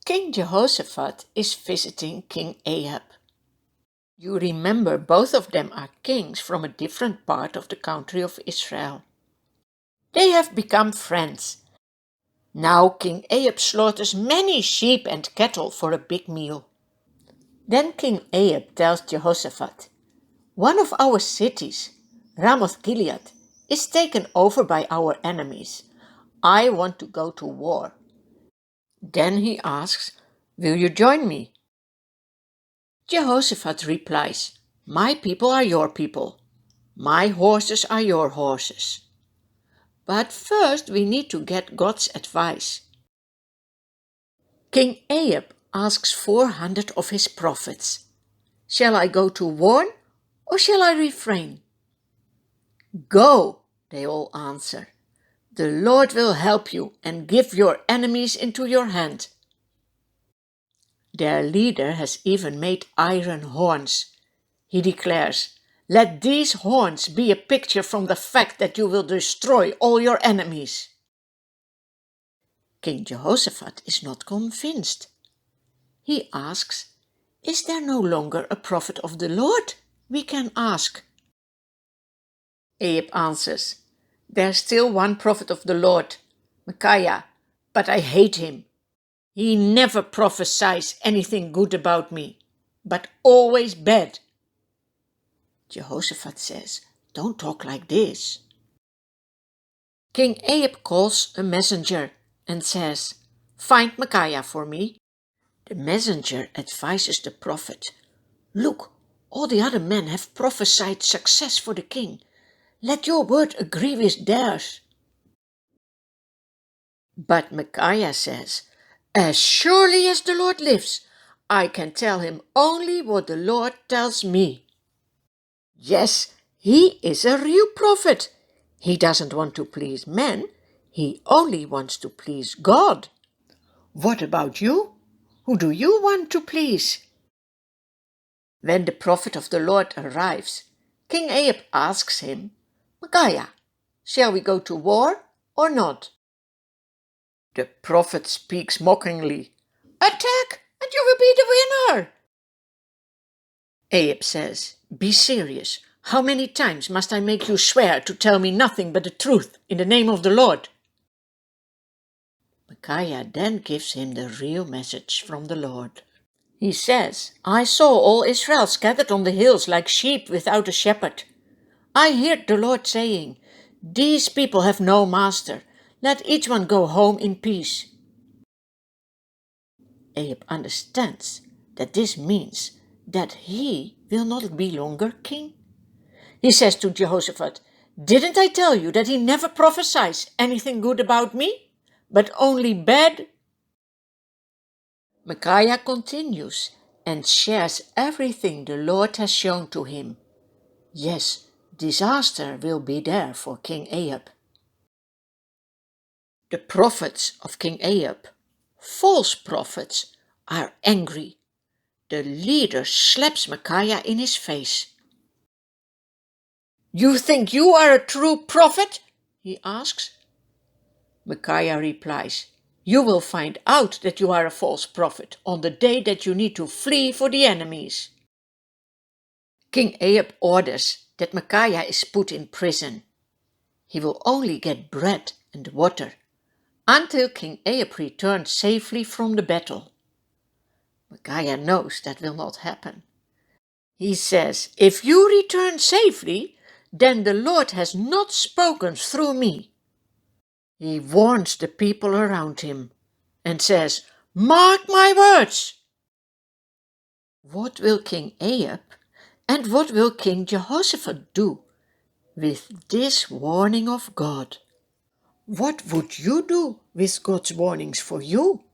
King Jehoshaphat is visiting King Ahab. You remember both of them are kings from a different part of the country of Israel. They have become friends. Now King Ahab slaughters many sheep and cattle for a big meal. Then King Ahab tells Jehoshaphat, "One of our cities, Ramoth-Gilead, is taken over by our enemies. I want to go to war." Then he asks, "Will you join me?" Jehoshaphat replies, "My people are your people. My horses are your horses. But first we need to get God's advice." King Ahab asks 400 of his prophets, "Shall I go to warn or shall I refrain?" "Go," they all answer. "The Lord will help you and give your enemies into your hand." Their leader has even made iron horns. He declares, "Let these horns be a picture from the fact that you will destroy all your enemies." King Jehoshaphat is not convinced. He asks, "Is there no longer a prophet of the Lord we can ask?" Ahab answers, "There's still one prophet of the Lord, Micaiah, but I hate him. He never prophesies anything good about me, but always bad." Jehoshaphat says, "Don't talk like this." King Ahab calls a messenger and says, "Find Micaiah for me." The messenger advises the prophet, "Look, all the other men have prophesied success for the king. Let your word agree with theirs." But Micaiah says, "As surely as the Lord lives, I can tell him only what the Lord tells me." Yes, he is a real prophet. He doesn't want to please men. He only wants to please God. What about you? Who do you want to please? When the prophet of the Lord arrives, King Ahab asks him, "Micaiah, shall we go to war or not?" The prophet speaks mockingly, "Attack, and you will be the winner." Ahab says, "Be serious. How many times must I make you swear to tell me nothing but the truth in the name of the Lord?" Micaiah then gives him the real message from the Lord. He says, "I saw all Israel scattered on the hills like sheep without a shepherd. I heard the Lord saying, 'These people have no master. Let each one go home in peace.'" Ahab understands that this means that he will not be longer king. He says to Jehoshaphat, "Didn't I tell you that he never prophesies anything good about me, but only bad?" Micaiah continues and shares everything the Lord has shown to him. Yes, disaster will be there for King Ahab. The prophets of King Ahab, false prophets, are angry. The leader slaps Micaiah in his face. "You think you are a true prophet?" he asks. Micaiah replies, "You will find out that you are a false prophet on the day that you need to flee for the enemies." King Ahab orders that Micaiah is put in prison. He will only get bread and water until King Ahab returns safely from the battle. Micaiah knows that will not happen. He says, "If you return safely, then the Lord has not spoken through me." He warns the people around him and says, "Mark my words." What will King Ahab and what will King Jehoshaphat do with this warning of God? What would you do with God's warnings for you?